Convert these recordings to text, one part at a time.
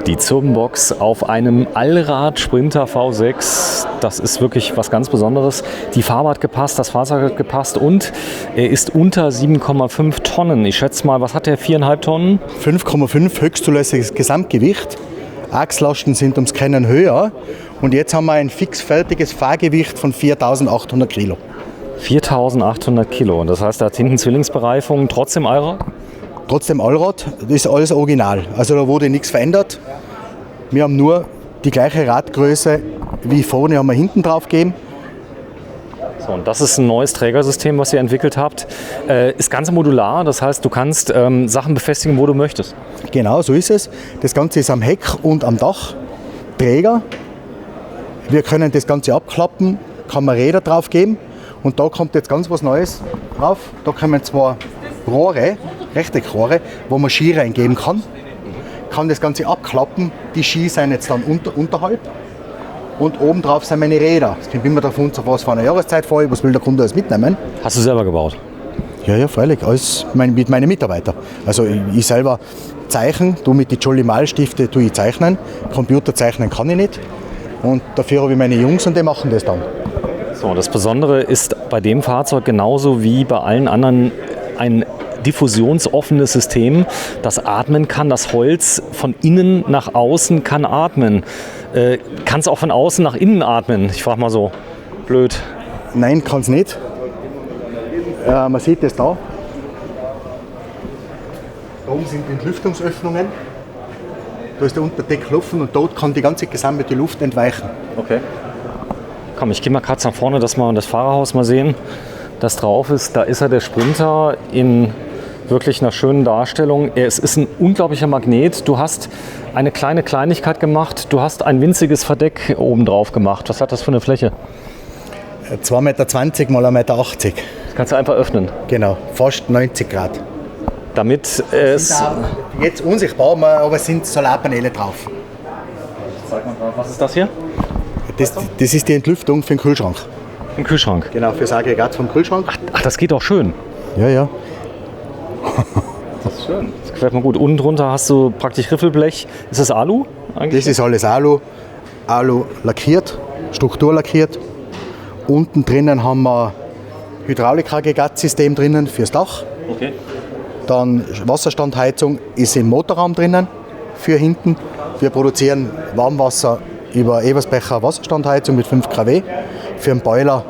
Die Zirbenbox auf einem Allrad Sprinter V6, das ist wirklich was ganz Besonderes. Die Farbe hat gepasst, das Fahrzeug hat gepasst und er ist unter 7,5 Tonnen. Ich schätze mal, was hat der, 4,5 Tonnen? 5,5 höchstzulässiges Gesamtgewicht. Achslasten sind ums Kennen höher und jetzt haben wir ein fixfertiges Fahrgewicht von 4.800 Kilo. 4.800 Kilo, das heißt, er hat hinten Zwillingsbereifung, trotzdem Allrad? Trotzdem Allrad, das ist alles original. Also da wurde nichts verändert. Wir haben nur die gleiche Radgröße wie vorne haben wir hinten drauf gegeben. So, und das ist ein neues Trägersystem, was ihr entwickelt habt. Ist ganz modular, das heißt, du kannst Sachen befestigen, wo du möchtest. Genau, so ist es. Das Ganze ist am Heck und am Dach Träger. Wir können das Ganze abklappen, kann man Räder drauf geben. Und da kommt jetzt ganz was Neues drauf. Da kommen zwei Rohre, Rechteckrohre, wo man Ski reingeben kann. Kann das Ganze abklappen. Die Ski sind jetzt dann unterhalb. Und oben drauf sind meine Räder. Es kommt immer davon, was von einer Jahreszeit vor, was will der Kunde alles mitnehmen. Hast du selber gebaut? Ja, freilich. Alles mit meinen Mitarbeitern. Also ich selber zeichne, mit den Jolly Malstifte tue ich zeichnen. Computer zeichnen kann ich nicht. Und dafür habe ich meine Jungs und die machen das dann. So, das Besondere ist bei dem Fahrzeug genauso wie bei allen anderen ein diffusionsoffenes System, das atmen kann. Das Holz von innen nach außen kann atmen. Kann es auch von außen nach innen atmen? Ich frage mal so blöd. Nein, kann es nicht. Man sieht es da. Da oben sind die Entlüftungsöffnungen. Da ist der Unterdeck offen und dort kann die ganze gesammelte Luft entweichen. Okay. Komm, ich gehe mal kurz nach vorne, dass wir das Fahrerhaus mal sehen, das drauf ist. Da ist er, der Sprinter, in wirklich einer schönen Darstellung. Es ist ein unglaublicher Magnet. Du hast eine kleine Kleinigkeit gemacht. Du hast ein winziges Verdeck oben drauf gemacht. Was hat das für eine Fläche? 2,20 Meter mal 1,80 Meter. Das kannst du einfach öffnen. Genau, fast 90 Grad. Damit es... Jetzt unsichtbar, aber es sind Solarpaneele drauf. Zeig mal drauf. Was ist das hier? Das ist die Entlüftung für den Kühlschrank. Ein Kühlschrank? Genau, für das Aggregat vom Kühlschrank. Ach, das geht auch schön. Ja. Das ist schön. Das gefällt mir gut. Unten drunter hast du praktisch Riffelblech. Ist das Alu eigentlich? Das ist alles Alu. Alu lackiert, strukturlackiert. Unten drinnen haben wir Hydraulikaggregatsystem drinnen fürs Dach. Okay. Dann Wasserstandheizung ist im Motorraum drinnen für hinten. Wir produzieren Warmwasser über Eversbecher Wasserstandheizung mit 5 kW. Für den Boiler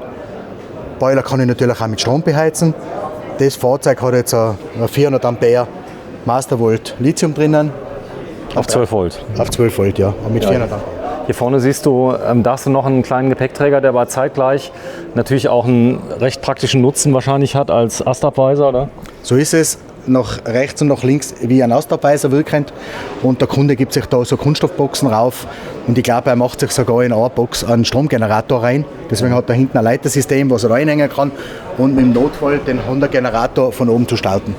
kann ich natürlich auch mit Strom beheizen. Das Fahrzeug hat jetzt ein 400 Ampere Mastervolt Lithium drinnen. Auf 12 Volt? Auf 12 Volt, ja. Mit 400 Ampere. Hier vorne siehst du, da hast du noch einen kleinen Gepäckträger, der aber zeitgleich natürlich auch einen recht praktischen Nutzen wahrscheinlich hat als Astabweiser, oder? So ist es. Nach rechts und nach links wie ein Austabweiser wirkend. Und der Kunde gibt sich da so Kunststoffboxen rauf. Und ich glaube, er macht sich sogar in eine Box einen Stromgenerator rein. Deswegen hat er hinten ein Leitersystem, was er reinhängen kann. Und im Notfall den Honda-Generator von oben zu starten.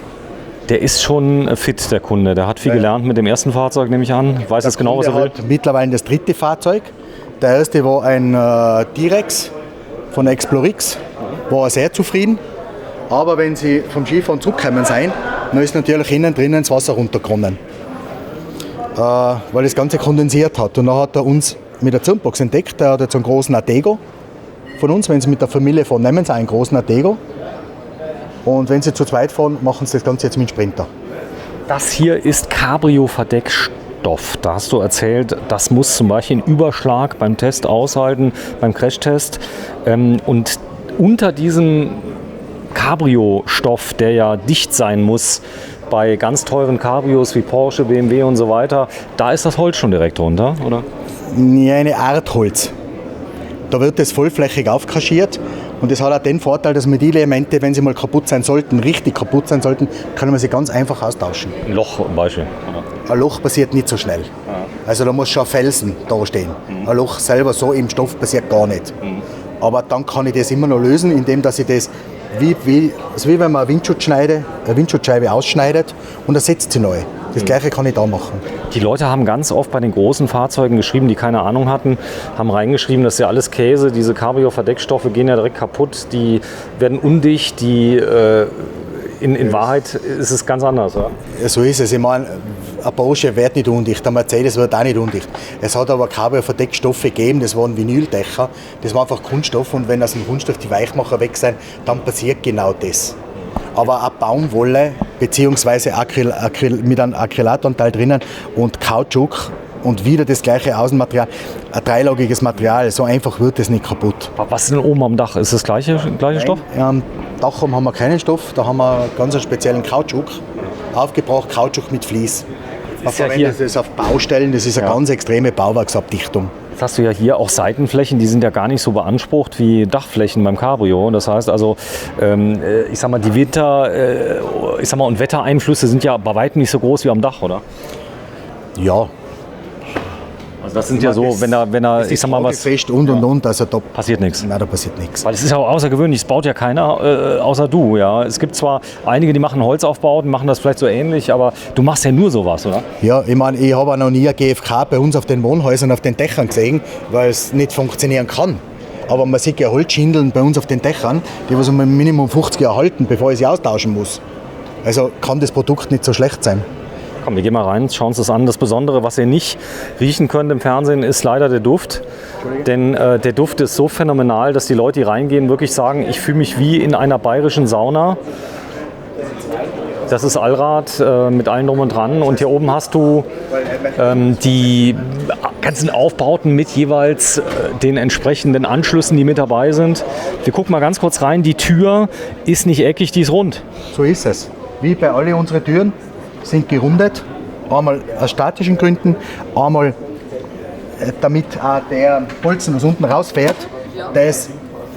Der ist schon fit, der Kunde. Der hat viel gelernt mit dem ersten Fahrzeug, nehme ich an. Weiß jetzt genau, was er will. Mittlerweile das dritte Fahrzeug. Der erste war ein Direx von Explorix. War er sehr zufrieden. Aber wenn Sie vom Skifahren zurückkommen sind, dann ist natürlich innen drinnen das Wasser runtergekommen. Weil das Ganze kondensiert hat. Und dann hat er uns mit der Zirbenbox entdeckt. Der hat jetzt einen großen Atego von uns. Wenn Sie mit der Familie fahren, nehmen Sie einen großen Atego. Und wenn Sie zu zweit fahren, machen Sie das Ganze jetzt mit dem Sprinter. Das hier ist Cabrio-Verdeckstoff. Da hast du erzählt, das muss zum Beispiel einen Überschlag beim Test aushalten, beim Crashtest. Und unter diesem Cabrio-Stoff, der ja dicht sein muss, bei ganz teuren Cabrios wie Porsche, BMW und so weiter, da ist das Holz schon direkt drunter, oder? Ja, eine Art Holz. Da wird das vollflächig aufkaschiert und das hat auch den Vorteil, dass wir die Elemente, wenn sie mal kaputt sein sollten, richtig kaputt sein sollten, können wir sie ganz einfach austauschen. Ein Loch zum Beispiel? Ein Loch passiert nicht so schnell. Also da muss schon ein Felsen da stehen. Ein Loch selber so im Stoff passiert gar nicht. Aber dann kann ich das immer noch lösen, indem dass ich das wie wenn man eine Windschutzscheibe ausschneidet und ersetzt sie neu. Das Gleiche kann ich da machen. Die Leute haben ganz oft bei den großen Fahrzeugen geschrieben, die keine Ahnung hatten, haben reingeschrieben, das ist ja alles Käse, diese Cabrio-Verdeckstoffe gehen ja direkt kaputt, die werden undicht, in Wahrheit ist es ganz anders, oder? So ist es. Ich meine, ein Porsche wird nicht undicht, ein Mercedes wird auch nicht undicht. Es hat aber Cabrio-Verdeckstoffe gegeben, das waren Vinyldächer, das war einfach Kunststoff und wenn aus dem Kunststoff die Weichmacher weg sind, dann passiert genau das. Aber auch Baumwolle bzw. mit einem Acrylatanteil drinnen und Kautschuk und wieder das gleiche Außenmaterial, ein dreilagiges Material, so einfach wird das nicht kaputt. Was ist denn oben am Dach? Ist das gleiche Stoff? Am Dach haben wir keinen Stoff, da haben wir ganz einen speziellen Kautschuk, aufgebracht Kautschuk mit Vlies. Man verwendet das auf Baustellen, das ist eine ganz extreme Bauwerksabdichtung. Jetzt hast du ja hier auch Seitenflächen, die sind ja gar nicht so beansprucht wie Dachflächen beim Cabrio. Das heißt also, ich sag mal, die und Wettereinflüsse sind ja bei weitem nicht so groß wie am Dach, oder? Ja. Also das sind ja so, wenn da ich sag mal was fest und, also da passiert nichts. Nein, da passiert nichts. Weil es ist ja auch außergewöhnlich, es baut ja keiner außer du, ja. Es gibt zwar einige, die machen Holzaufbauten, machen das vielleicht so ähnlich, aber du machst ja nur sowas, oder? Ja, ich meine, ich habe auch noch nie ein GFK bei uns auf den Wohnhäusern, auf den Dächern gesehen, weil es nicht funktionieren kann. Aber man sieht ja Holzschindeln bei uns auf den Dächern, die was um ein Minimum 50 Jahre halten, bevor ich sie austauschen muss. Also kann das Produkt nicht so schlecht sein. Komm, wir gehen mal rein, schauen uns das an. Das Besondere, was ihr nicht riechen könnt im Fernsehen, ist leider der Duft. Denn der Duft ist so phänomenal, dass die Leute, die reingehen, wirklich sagen, ich fühle mich wie in einer bayerischen Sauna. Das ist Allrad mit allem drum und dran. Und hier oben hast du die ganzen Aufbauten mit jeweils den entsprechenden Anschlüssen, die mit dabei sind. Wir gucken mal ganz kurz rein. Die Tür ist nicht eckig, die ist rund. So ist es. Wie bei allen unseren Türen sind gerundet. Einmal aus statischen Gründen, einmal damit auch der Bolzen, was unten rausfährt, der ist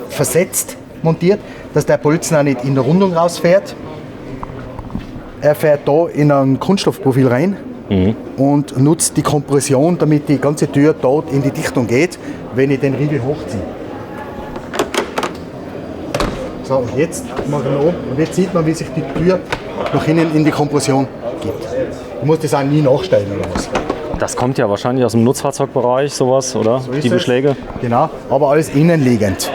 versetzt montiert, dass der Bolzen auch nicht in der Rundung rausfährt. Er fährt da in ein Kunststoffprofil rein und nutzt die Kompression, damit die ganze Tür dort in die Dichtung geht, wenn ich den Riegel hochziehe. So, und jetzt mache ich noch, und jetzt sieht man, wie sich die Tür nach innen in die Kompression gibt. Ich muss das auch nie nachstellen oder was. Das kommt ja wahrscheinlich aus dem Nutzfahrzeugbereich, sowas, oder? So ist die Beschläge? Es. Genau, aber alles innenliegend.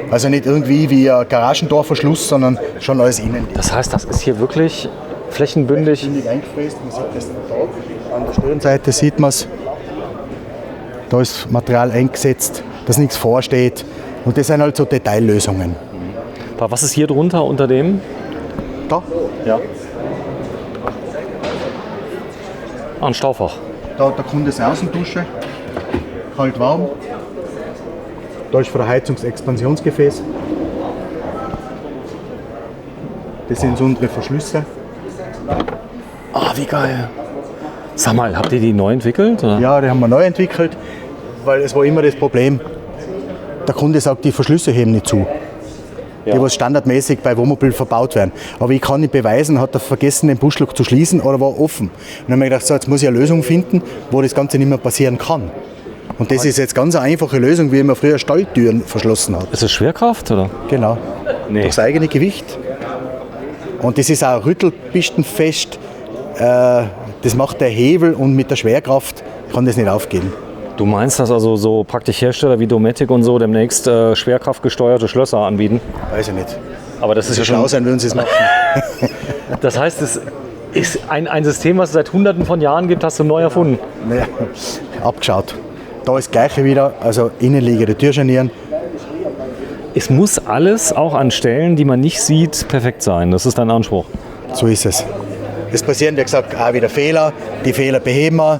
Also nicht irgendwie wie ein Garagentorverschluss, sondern schon alles innenliegend. Das heißt, das ist hier wirklich flächenbündig? Flächenbündig eingefräst. Man sieht das da. An der Stirnseite sieht man es. Da ist Material eingesetzt, dass nichts vorsteht. Und das sind halt so Detaillösungen. Was ist hier drunter unter dem? Da? Ja. Ein Staufach. Da hat der Kunde seine Außendusche, kalt warm. Da ist für ein Heizungsexpansionsgefäß. Das sind so unsere Verschlüsse. Ah, wie geil. Sag mal, habt ihr die neu entwickelt? Oder? Ja, die haben wir neu entwickelt, weil es war immer das Problem, der Kunde sagt, die Verschlüsse heben nicht zu. Die was standardmäßig bei Wohnmobil verbaut werden. Aber ich kann nicht beweisen, hat er vergessen, den Buschlock zu schließen oder war offen. Und dann habe ich gedacht, so, jetzt muss ich eine Lösung finden, wo das Ganze nicht mehr passieren kann. Und das ist jetzt ganz eine einfache Lösung, wie man früher Stalltüren verschlossen hat. Ist das Schwerkraft, oder? Genau. Nee. Durchs eigene Gewicht. Und das ist auch rüttelpistenfest. Das macht der Hebel und mit der Schwerkraft kann das nicht aufgehen. Du meinst, dass also so praktisch Hersteller wie Dometic und so demnächst schwerkraftgesteuerte Schlösser anbieten? Weiß ich nicht. Aber das ist ja schlau schon... sein, würden sie es machen. Das heißt, es ist ein System, was es seit Hunderten von Jahren gibt, hast du neu erfunden? Naja, abgeschaut. Da ist das Gleiche wieder, also innenliegende Türscharnieren. Es muss alles auch an Stellen, die man nicht sieht, perfekt sein. Das ist dein Anspruch. So ist es. Es passieren, wie gesagt, auch wieder Fehler. Die Fehler beheben wir.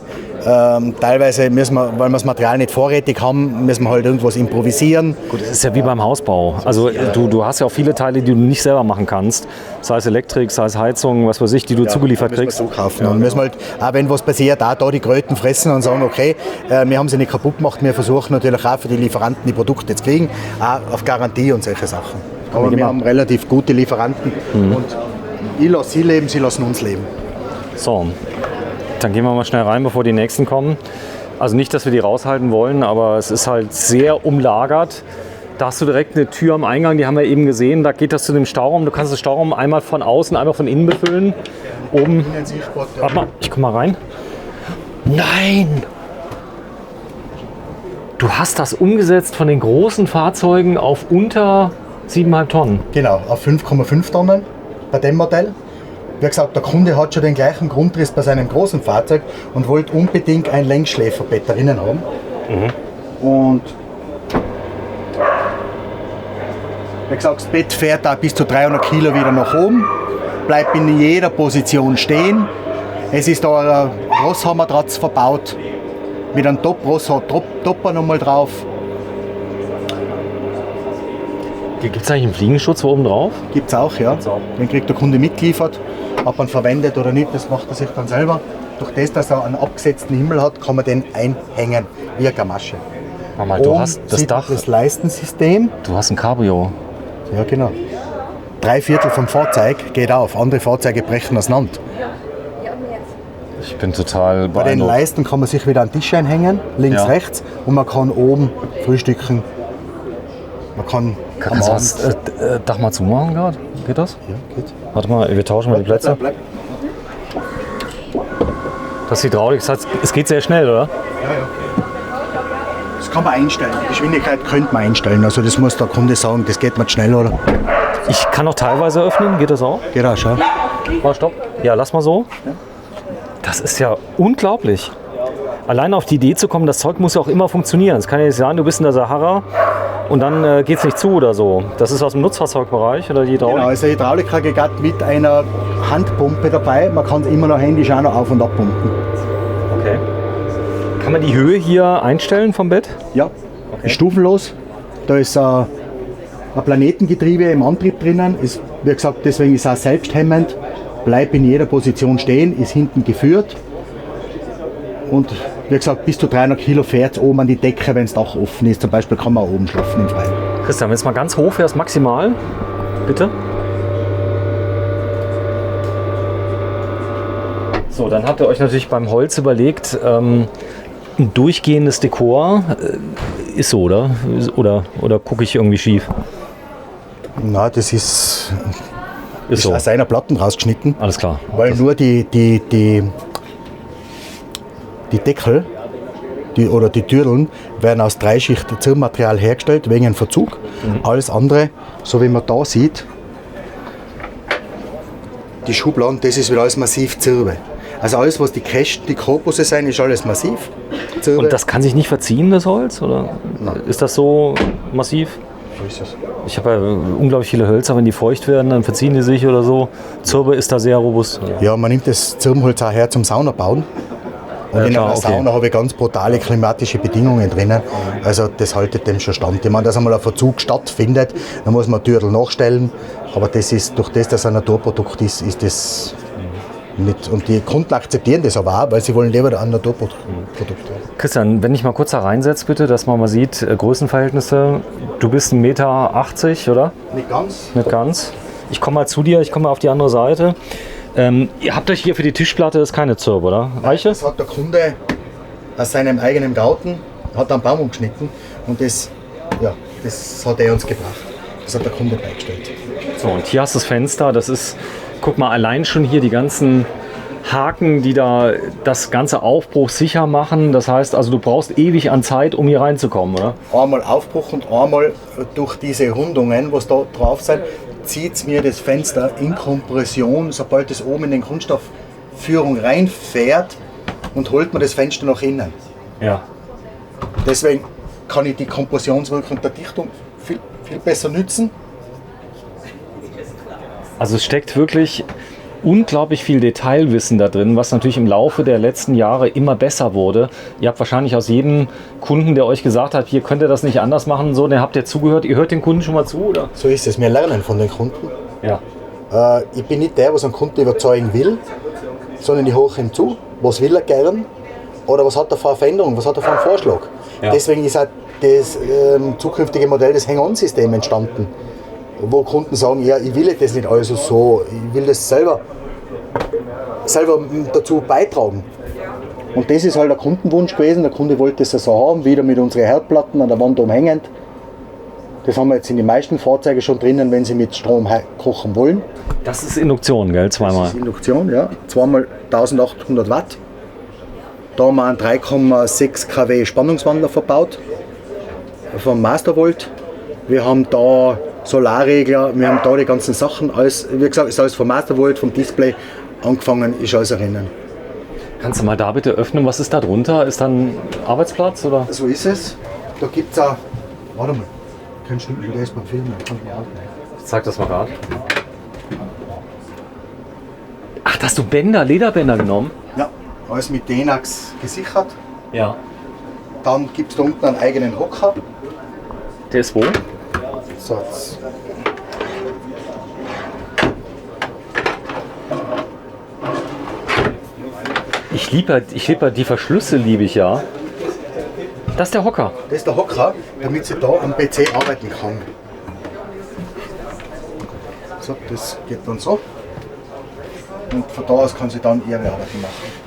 Teilweise müssen wir, weil wir das Material nicht vorrätig haben, müssen wir halt irgendwas improvisieren. Gut, das ist ja wie beim Hausbau. Also du hast ja auch viele Teile, die du nicht selber machen kannst. Sei es Elektrik, sei es Heizung, was weiß ich, die du zugeliefert kriegst. So kaufen. Und müssen wir halt, auch wenn was passiert, auch da die Kröten fressen und sagen, okay, wir haben sie nicht kaputt gemacht. Wir versuchen natürlich auch für die Lieferanten die Produkte zu kriegen, auch auf Garantie und solche Sachen. Aber wir haben relativ gute Lieferanten und ich lasse sie leben, sie lassen uns leben. So. Dann gehen wir mal schnell rein, bevor die nächsten kommen. Also nicht, dass wir die raushalten wollen, aber es ist halt sehr umlagert. Da hast du direkt eine Tür am Eingang, die haben wir eben gesehen. Da geht das zu dem Stauraum. Du kannst das Stauraum einmal von außen, einmal von innen befüllen. Oben. Warte mal, ich komm mal rein. Nein! Du hast das umgesetzt von den großen Fahrzeugen auf unter 7,5 Tonnen. Genau, auf 5,5 Tonnen bei dem Modell. Wie gesagt, der Kunde hat schon den gleichen Grundriss bei seinem großen Fahrzeug und wollte unbedingt ein Längsschläferbett drinnen haben. Und wie gesagt, das Bett fährt auch bis zu 300 Kilo wieder nach oben, bleibt in jeder Position stehen. Es ist da ein Rosshaarmatratz verbaut mit einem Top-Rosshaar-Topper nochmal drauf. Gibt es eigentlich einen Fliegenschutz oben drauf? Gibt es auch, ja. Den kriegt der Kunde mitgeliefert. Ob man verwendet oder nicht, das macht er sich dann selber. Durch das, dass er einen abgesetzten Himmel hat, kann man den einhängen wie eine Gamasche. Mal, du hast das Dach. Das Leistensystem. Du hast ein Cabrio. Ja, genau. 3/4 vom Fahrzeug geht auf. Andere Fahrzeuge brechen auseinander. Ich bin total Bei den Leisten kann man sich wieder an den Tisch einhängen, links, rechts. Und man kann oben frühstücken. Man kann Kannst du das Dach mal zumachen gerade? Geht das? Ja, geht. Warte mal, wir tauschen mal die Plätze. Bleib. Das Hydraulik, das heißt, es geht sehr schnell, oder? Ja. Das kann man einstellen. Die Geschwindigkeit könnte man einstellen. Also das muss der Kunde sagen, das geht mir schnell, oder? Ich kann auch teilweise öffnen, geht das auch? Geht auch, schau. Mal stopp. Ja, lass mal so. Das ist ja unglaublich. Allein auf die Idee zu kommen, das Zeug muss ja auch immer funktionieren. Es kann ja nicht sein, du bist in der Sahara und dann geht es nicht zu oder so. Das ist aus dem Nutzfahrzeugbereich oder die Hydraulik? Genau, also Hydraulikaggregat mit einer Handpumpe dabei. Man kann es immer noch händisch auch noch auf- und abpumpen. Okay. Kann man die Höhe hier einstellen vom Bett? Ja, ist stufenlos. Da ist ein Planetengetriebe im Antrieb drinnen. Ist, wie gesagt, deswegen ist es auch selbsthemmend. Bleibt in jeder Position stehen, ist hinten geführt. Und wie gesagt, bis zu 300 Kilo fährt oben an die Decke, wenn das Dach offen ist. Zum Beispiel kann man oben schlafen im Freien. Christian, wenn es mal ganz hoch fährst, maximal, bitte. So, dann habt ihr euch natürlich beim Holz überlegt, ein durchgehendes Dekor ist so, oder? Oder gucke ich irgendwie schief? Na, das ist so. aus einer Platten rausgeschnitten. Alles klar. Weil nur die Deckel oder die Türen werden aus 3 Schichten Ziermaterial hergestellt, wegen einem Verzug. Alles andere, so wie man da sieht, die Schubladen, das ist wieder alles massiv Zirbe. Also alles, was die Kästen, die Korpusse sind, ist alles massiv Zirbe. Und das kann sich nicht verziehen, das Holz? Oder ist das so massiv? So ist es. Ich habe ja unglaublich viele Hölzer, wenn die feucht werden, dann verziehen die sich oder so. Zirbe ist da sehr robust. Ja, man nimmt das Zirbenholz auch her zum Sauna bauen. Und Ja, in klar, einer okay. Sauna habe ich ganz brutale klimatische Bedingungen drinnen. Also das haltet dem schon stand. Ich meine, dass einmal ein Verzug stattfindet, dann muss man ein Türl nachstellen. Aber das ist, durch das, dass es ein Naturprodukt ist, ist das nicht. Und die Kunden akzeptieren das aber auch, weil sie wollen lieber ein Naturprodukt haben. Christian, wenn ich mal kurz da reinsetze, bitte, dass man mal sieht, Größenverhältnisse. Du bist 1,80 Meter, oder? Nicht ganz. Nicht ganz. Ich komme mal zu dir, ich komme mal auf die andere Seite. Ihr habt euch hier für die Tischplatte, das ist keine Zirbe, oder? Eiche? Das hat der Kunde aus seinem eigenen Garten, hat einen Baum umgeschnitten und das hat er uns gebracht. Das hat der Kunde beigestellt. So, und hier hast du das Fenster, das ist, guck mal, allein schon hier die ganzen Haken, die da das ganze Aufbruch sicher machen. Das heißt, also du brauchst ewig an Zeit, um hier reinzukommen, oder? Einmal Aufbruch und einmal durch diese Rundungen, was da drauf sind, zieht mir das Fenster in Kompression, sobald es oben in den Kunststoffführung reinfährt und holt mir das Fenster nach innen. Ja. Deswegen kann ich die Kompressionswirkung der Dichtung viel besser nützen. Also es steckt wirklich unglaublich viel Detailwissen da drin, was natürlich im Laufe der letzten Jahre immer besser wurde. Ihr habt wahrscheinlich aus jedem Kunden, der euch gesagt hat, hier könnt ihr das nicht anders machen, so, den habt ihr zugehört. Ihr hört den Kunden schon mal zu, oder? So ist es. Wir lernen von den Kunden. Ja. Ich bin nicht der, der einen Kunden überzeugen will, sondern ich höre ihm zu, was will er gern oder was hat er für eine Veränderung, was hat er für einen Vorschlag. Ja. Deswegen ist auch das zukünftige Modell des Hang-On-Systems entstanden, wo Kunden sagen, ja, ich will das nicht also so, ich will das selber dazu beitragen. Und das ist halt der Kundenwunsch gewesen, der Kunde wollte das so haben, wieder mit unseren Herdplatten an der Wand umhängend. Das haben wir jetzt in den meisten Fahrzeugen schon drinnen, wenn sie mit Strom kochen wollen. Das ist Induktion, gell? Zweimal. Das ist Induktion, ja. Zweimal 1800 Watt. Da haben wir einen 3,6 kW Spannungswandler verbaut vom Mastervolt. Wir haben da Solarregler, wir haben da die ganzen Sachen, alles, wie gesagt, ist alles vom Mastervolt, vom Display angefangen, ist alles erinnern. Kannst du mal da bitte öffnen, was ist da drunter? Ist da ein Arbeitsplatz oder? So ist es. Da gibt es auch, warte mal, kannst du das beim Filmen? Zeig das mal gerade. Ach, da hast du Bänder, Lederbänder genommen? Ja, alles mit Denax gesichert. Ja. Dann gibt es da unten einen eigenen Hocker. Der ist wo? So, jetzt. Ich liebe die Verschlüsse, liebe ich ja. Das ist der Hocker. Das ist der Hocker, damit sie da am PC arbeiten kann. So, das geht dann so. Und von da aus kann sie dann ihre Arbeiten machen.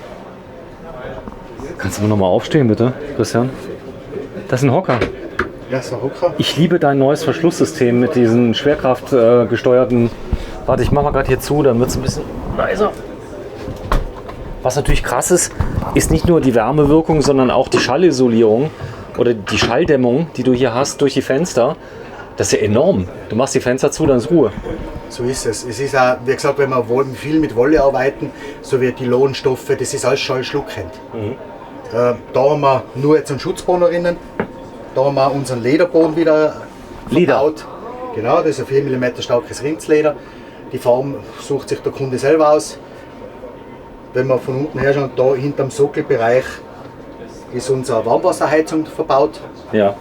Kannst du mir nochmal aufstehen, bitte, Christian? Das ist ein Hocker. Ja, so ein Hocker. Ich liebe dein neues Verschlusssystem mit diesen schwerkraftgesteuerten. Warte, ich mache mal gerade hier zu, dann wird es ein bisschen leiser. Was natürlich krass ist, ist nicht nur die Wärmewirkung, sondern auch die Schallisolierung oder die Schalldämmung, die du hier hast durch die Fenster. Das ist ja enorm. Du machst die Fenster zu, dann ist Ruhe. So ist es. Es ist auch, wie gesagt, wenn wir viel mit Wolle arbeiten, so wie die Lohnstoffe, das ist alles schallschluckend. Da haben wir nur jetzt einen Schutzboden drinnen. Da haben wir unseren Lederboden wieder verbaut. Genau, das ist ein 4 mm starkes Rindsleder. Die Farben sucht sich der Kunde selber aus. Wenn wir von unten her schauen, da hinterm Sockelbereich ist unsere Warmwasserheizung verbaut. Ja.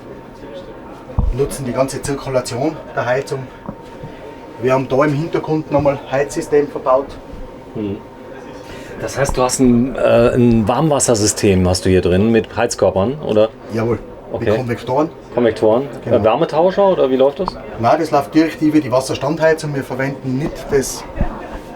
Wir nutzen die ganze Zirkulation der Heizung. Wir haben da im Hintergrund nochmal ein Heizsystem verbaut. Das heißt, du hast ein Warmwassersystem hast du hier drin mit Heizkörpern, oder? Jawohl, Okay. mit Konvektoren. Konvektoren? Genau. Wärmetauscher oder wie läuft das? Nein, das läuft direkt über die Wasserstandheizung. Wir verwenden nicht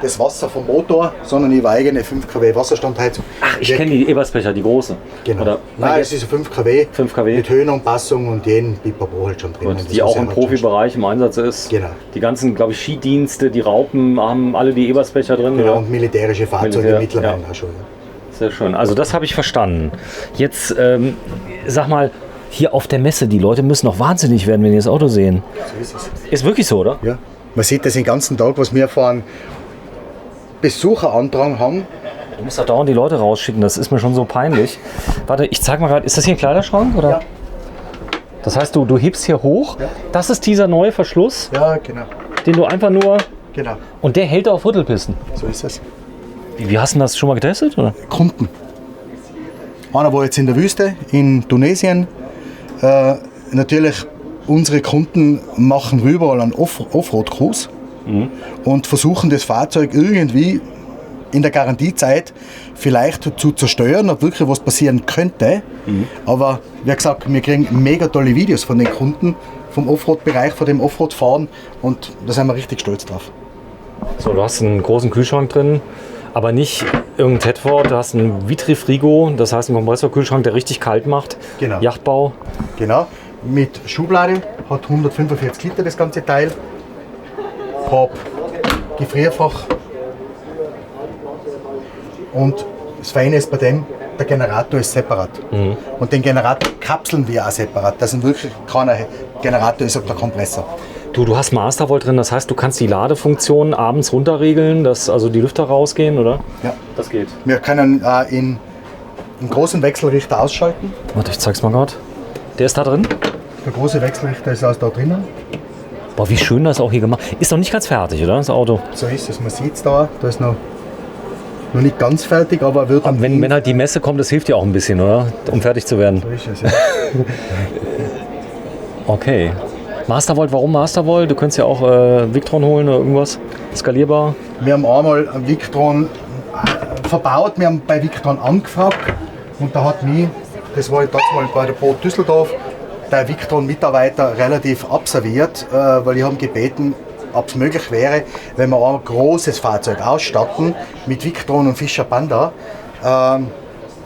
das Wasser vom Motor, sondern über eigene 5 kW Wasserstandheizung. Ach, ich kenne die Ebersbecher, die große. Genau. Oder? Nein, es ist eine 5 kW, 5 kW. mit Höhenanpassung und jeden Pipapo halt schon drin. Und die auch im Profibereich im Einsatz ist. Genau. Die ganzen, glaube ich, Skidienste, die Raupen haben alle die Ebersbecher drin. Genau, oder? und militärische Fahrzeuge Militär, mittlerweile ja. auch schon. Ja. Sehr schön. Also das habe ich verstanden. Jetzt sag mal, hier auf der Messe, die Leute müssen noch wahnsinnig werden, wenn die das Auto sehen. So ist es. Ist wirklich so, oder? Ja. Man sieht das den ganzen Tag, was wir von Besucherandrang haben. Du musst da dauernd die Leute rausschicken, das ist mir schon so peinlich. Warte, ich zeig mal gerade, ist das hier ein Kleiderschrank? Oder? Ja. Das heißt, du hebst hier hoch, Ja. das ist dieser neue Verschluss, Ja, genau. den du einfach nur... Genau, Und der hält auf Rüttelpisten. so ist es. Wie hast du das schon mal getestet? Oder? Kunden. Einer war jetzt in der Wüste in Tunesien. Natürlich, unsere Kunden machen überall einen Offroad-Cruise und versuchen das Fahrzeug irgendwie in der Garantiezeit vielleicht zu zerstören, ob wirklich was passieren könnte. Aber wie gesagt, wir kriegen mega tolle Videos von den Kunden vom Offroad-Bereich, von dem Offroad-Fahren und da sind wir richtig stolz drauf. So, du hast einen großen Kühlschrank drin, aber nicht irgendein Tedford, du hast einen Vitrifrigo, das heißt einen Kompressorkühlschrank, der richtig kalt macht. Genau. Yachtbau. Genau, mit Schublade, hat 145 Liter das ganze Teil. Hab Gefrierfach. Und das Feine ist bei dem, der Generator ist separat. Und den Generator kapseln wir auch separat. Das ist wirklich kein Generator, ist auch der Kompressor. Du hast Mastervolt drin, das heißt, du kannst die Ladefunktion abends runterregeln, dass also die Lüfter rausgehen, oder? Ja. Das geht. Wir können in großen Wechselrichter ausschalten. Warte, ich zeig's mal gerade. Der ist da drin. Der große Wechselrichter ist also da drinnen. Boah, wie schön das auch hier gemacht ist. Ist noch nicht ganz fertig, oder? Das Auto. So ist es, man sieht es da ist noch nicht ganz fertig, aber wird am Wenn halt die Messe kommt, das hilft dir auch ein bisschen, oder? Um fertig zu werden. So ist es, ja. Okay. Mastervolt, warum Mastervolt? Du könntest ja auch Victron holen oder irgendwas. Skalierbar. Wir haben einmal einen Victron verbaut, wir haben bei Victron angefragt und da hat mich, das war damals mal bei der Boot Düsseldorf, der Victron-Mitarbeiter relativ abserviert, weil ich habe gebeten, ob es möglich wäre, wenn wir ein großes Fahrzeug ausstatten mit Victron und Fischer Panda,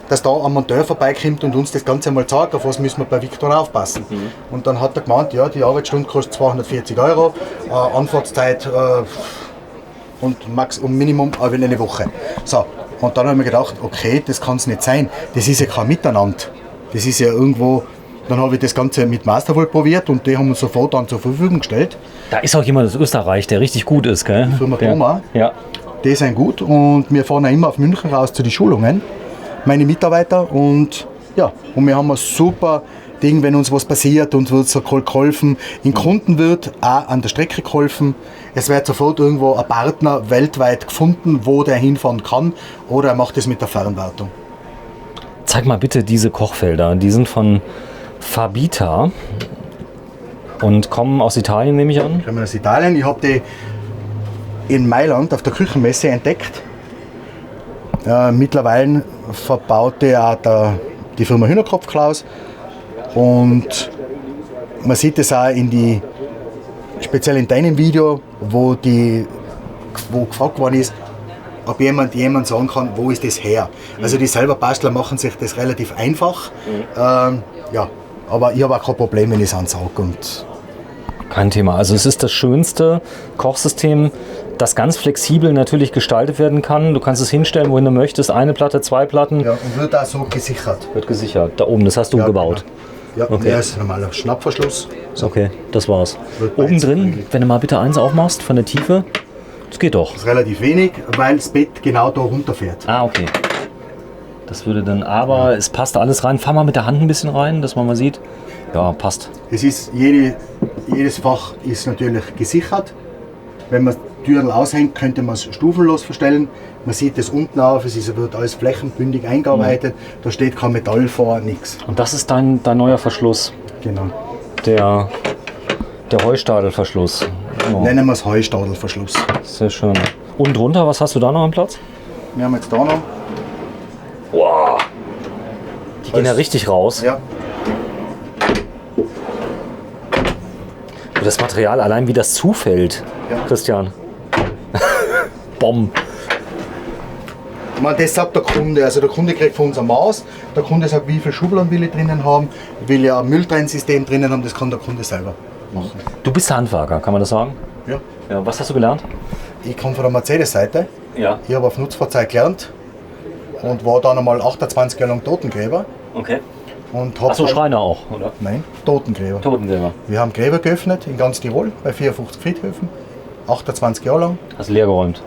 dass da ein Monteur vorbeikommt und uns das Ganze mal zeigt, auf was müssen wir bei Victron aufpassen. Und dann hat er gemeint, ja, die Arbeitsstunde kostet 240 €, Anfahrtszeit und Minimum eine Woche. So, und dann haben wir gedacht, okay, das kann es nicht sein. Das ist ja kein Miteinander. Das ist ja irgendwo Dann habe ich das Ganze mit Mastervolt probiert und die haben uns sofort dann zur Verfügung gestellt. Da ist auch jemand aus Österreich, der richtig gut ist, gell? Die Firma Thoma. Ja. Die sind gut und wir fahren auch immer auf München raus zu den Schulungen, meine Mitarbeiter. Und ja, und wir haben ein super Ding, wenn uns was passiert, uns wird so geholfen. In Kunden wird auch an der Strecke geholfen. Es wird sofort irgendwo ein Partner weltweit gefunden, wo der hinfahren kann, oder er macht es mit der Fernwartung. Zeig mal bitte diese Kochfelder. Die sind von Fabita und kommen aus Italien, nehme ich an. Kommen aus Italien. Ich habe die in Mailand auf der Küchenmesse entdeckt. Mittlerweile verbaut die auch die Firma Hühnerkopf Klaus. Und man sieht es auch speziell in deinem Video, wo gefragt worden ist, ob jemand sagen kann, wo ist das her. Also die selber Bastler machen sich das relativ einfach. Ja, aber ich habe auch kein Problem, wenn ich es ansage. Kein Thema. Also es ist das schönste Kochsystem, das ganz flexibel natürlich gestaltet werden kann. Du kannst es hinstellen, wohin du möchtest. Eine Platte, 2 Platten. Ja, und wird auch so gesichert. Wird gesichert. Da oben, das hast du gebaut. Genau. Ja, okay. Der ist ein normaler Schnappverschluss. Okay, das war's. Oben drin, wenn du mal bitte eins aufmachst von der Tiefe, das geht doch. Das ist relativ wenig, weil das Bett genau da runterfährt. Ah, okay. Das würde dann, aber es passt alles rein. Fahr mal mit der Hand ein bisschen rein, dass man mal sieht. Ja, passt. Es ist, jedes Fach ist natürlich gesichert. Wenn man Türen aushängt, könnte man es stufenlos verstellen. Man sieht es unten auf, wird alles flächenbündig eingearbeitet. Da steht kein Metall vor, nichts. Und das ist dein neuer Verschluss? Genau. Der Heustadelverschluss. Oh. Nennen wir es Heustadelverschluss. Sehr schön. Und drunter, was hast du da noch am Platz? Wir haben jetzt da noch. Wow. Die gehen ja richtig raus. Ja. Das Material, allein wie das zufällt, ja. Christian. Bomben. Das sagt der Kunde. Also der Kunde kriegt von uns ein Maß. Der Kunde sagt, wie viele Schubladen will ich drinnen haben, will ich ein Mülltrennsystem drinnen haben, das kann der Kunde selber machen. Du bist Handwerker, kann man das sagen? Ja. Ja. Was hast du gelernt? Ich komme von der Mercedes-Seite. Ja. Ich habe auf Nutzfahrzeug gelernt und war dann einmal 28 Jahre lang Totengräber. Okay. Achso, Schreiner auch, oder? Nein, Totengräber. Totengräber. Wir haben Gräber geöffnet in ganz Tirol bei 54 Friedhöfen. 28 Jahre lang. Hast du leer geräumt?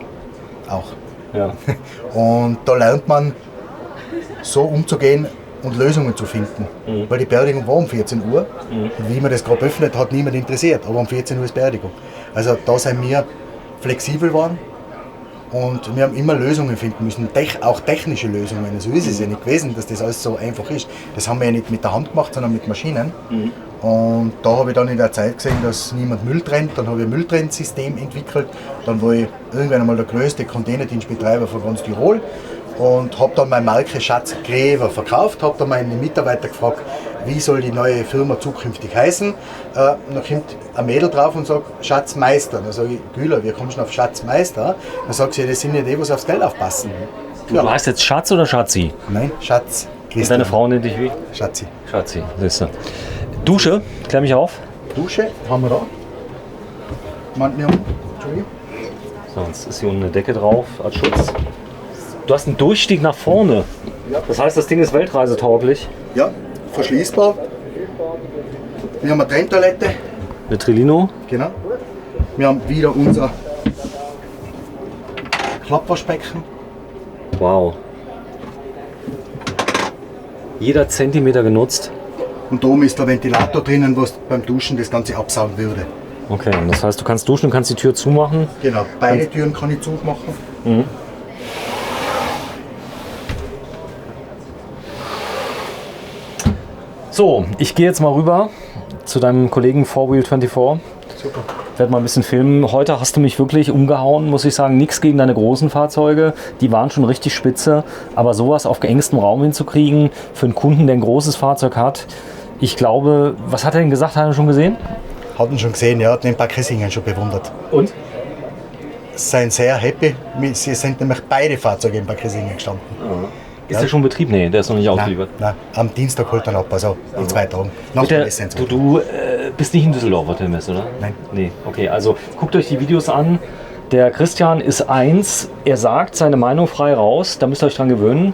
Auch. Ja. Und da lernt man so umzugehen und Lösungen zu finden. Weil die Beerdigung war um 14 Uhr. Und wie man das gerade öffnet, hat niemand interessiert. Aber um 14 Uhr ist Beerdigung. Also da sind wir flexibel geworden. Und wir haben immer Lösungen finden müssen, auch technische Lösungen. So ist es ja nicht gewesen, dass das alles so einfach ist. Das haben wir ja nicht mit der Hand gemacht, sondern mit Maschinen. Und da habe ich dann in der Zeit gesehen, dass niemand Müll trennt. Dann habe ich ein Mülltrennsystem entwickelt. Dann war ich irgendwann einmal der größte Containerdienstbetreiber von ganz Tirol. Und habe dann meine Marke Schatz Gräber verkauft. Habe dann meine Mitarbeiter gefragt, wie soll die neue Firma zukünftig heißen. Dann kommt ein Mädel drauf und sagt Schatzmeister. Dann sage ich, Güler, wie kommst du auf Schatzmeister? Dann sagt sie, das sind ja die, die aufs Geld aufpassen. Ja. Du heißt jetzt Schatz oder Schatzi? Nein, Schatz. Und deine Frau nennt dich wie? Schatzi. Schatzi, siehst du. Dusche, klär mich auf. Dusche haben wir da. Entschuldigung. So, jetzt ist hier unten eine Decke drauf als Schutz. Du hast einen Durchstieg nach vorne. Ja. Das heißt, das Ding ist weltreisetauglich. Ja, verschließbar. Wir haben eine Trenntoilette. Eine Trilino. Genau. Wir haben wieder unser Klappwaschbecken. Wow. Jeder Zentimeter genutzt. Und da oben ist der Ventilator drinnen, was beim Duschen das Ganze absaugen würde. Okay, das heißt, du kannst duschen und kannst die Tür zumachen. Genau, beide Türen kann ich zumachen. Mhm. So, ich gehe jetzt mal rüber zu deinem Kollegen 4Wheel24. Super. Ich werde mal ein bisschen filmen. Heute hast du mich wirklich umgehauen, muss ich sagen. Nichts gegen deine großen Fahrzeuge. Die waren schon richtig spitze. Aber sowas auf engstem Raum hinzukriegen, für einen Kunden, der ein großes Fahrzeug hat, ich glaube, was hat er denn gesagt? Hat er schon gesehen? Hat ihn schon gesehen, ja, hat den Parkesingen schon bewundert. Und? Sind sehr happy. Sie sind nämlich beide Fahrzeuge in Parkesingen gestanden. Ist der schon in Betrieb? Nee, der ist noch nicht ausgeliefert. Nein, am Dienstag holt er ab, also in 2 Tagen. Nach der Messe. Du bist nicht in Düsseldorf auf der Messe, oder? Nein. Nee, okay, also guckt euch die Videos an. Der Christian ist eins, er sagt seine Meinung frei raus, da müsst ihr euch dran gewöhnen.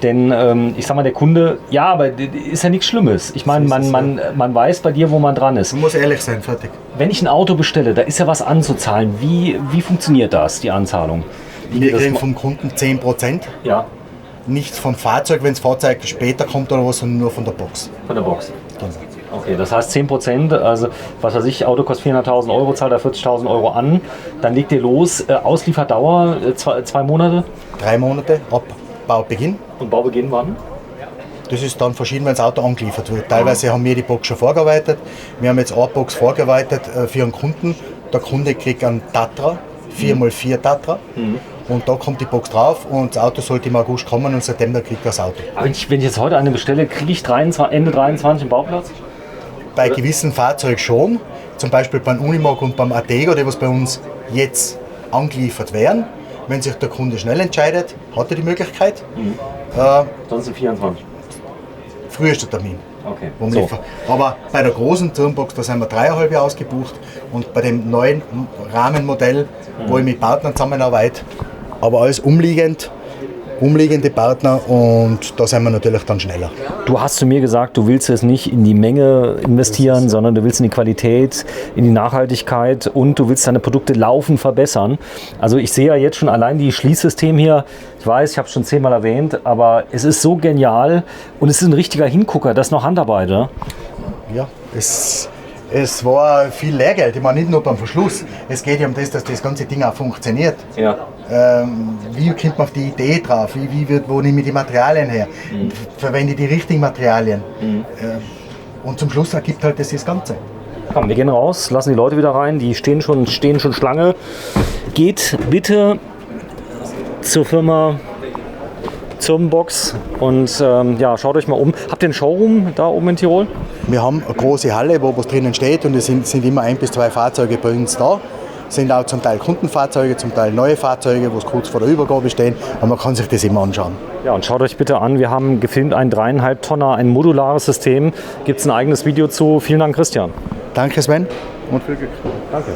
Denn ich sag mal, der Kunde, ja, aber ist ja nichts Schlimmes. Ich meine, man weiß bei dir, wo man dran ist. Du musst ehrlich sein, fertig. Wenn ich ein Auto bestelle, da ist ja was anzuzahlen. Wie funktioniert das, die Anzahlung? Wir kriegen vom Kunden 10%. Ja. Nicht vom Fahrzeug, wenn das Fahrzeug später kommt oder was, sondern nur von der Box. Von der Box. Genau. Okay, das heißt 10%, also was weiß ich, Auto kostet 400.000 Euro, zahlt er 40.000 Euro an, dann legt ihr los, Auslieferdauer 2 Monate? 3 Monate ab Baubeginn. Und Baubeginn wann? Das ist dann verschieden, wenn das Auto angeliefert wird. Teilweise haben wir die Box schon vorgearbeitet. Wir haben jetzt eine Box vorgearbeitet für einen Kunden. Der Kunde kriegt einen Tatra, 4x4 Tatra. Und da kommt die Box drauf und das Auto sollte im August kommen und seitdem kriegt er das Auto. Aber wenn ich jetzt heute eine bestelle, kriege ich Ende 23 einen Bauplatz? Bei gewissen Fahrzeugen schon, zum Beispiel beim Unimog und beim Artego, die was bei uns jetzt angeliefert werden. Wenn sich der Kunde schnell entscheidet, hat er die Möglichkeit. Sonst in 24. Frühester Termin. Okay. So. Aber bei der großen Turmbox, da sind wir 3,5 Jahre ausgebucht und bei dem neuen Rahmenmodell, wo ich mit Partnern zusammenarbeite, aber alles umliegende Partner und da sind wir natürlich dann schneller. Du hast zu mir gesagt, du willst jetzt nicht in die Menge investieren, sondern du willst in die Qualität, in die Nachhaltigkeit und du willst deine Produkte laufend verbessern. Also ich sehe ja jetzt schon allein die Schließsystem hier, ich weiß, ich habe es schon 10-mal erwähnt, aber es ist so genial und es ist ein richtiger Hingucker, das ist noch Handarbeit, oder? Ja, es war viel Lehrgeld, ich meine nicht nur beim Verschluss, es geht ja um das, dass das ganze Ding auch funktioniert. Ja. Wie kommt man auf die Idee drauf? Wo nehme ich die Materialien her? Verwende ich die richtigen Materialien? Und zum Schluss ergibt halt das Ganze. Komm, wir gehen raus, lassen die Leute wieder rein, die stehen schon Schlange. Geht bitte zur Firma Zirbenbox und schaut euch mal um. Habt ihr einen Showroom da oben in Tirol? Wir haben eine große Halle, wo was drinnen steht und es sind immer 1 bis 2 Fahrzeuge bei uns da. Sind auch zum Teil Kundenfahrzeuge, zum Teil neue Fahrzeuge, wo es kurz vor der Übergabe stehen. Aber man kann sich das immer anschauen. Ja, und schaut euch bitte an, wir haben gefilmt einen 3,5 Tonner, ein modulares System. Gibt es ein eigenes Video zu. Vielen Dank, Christian. Danke, Sven. Und viel Glück. Danke.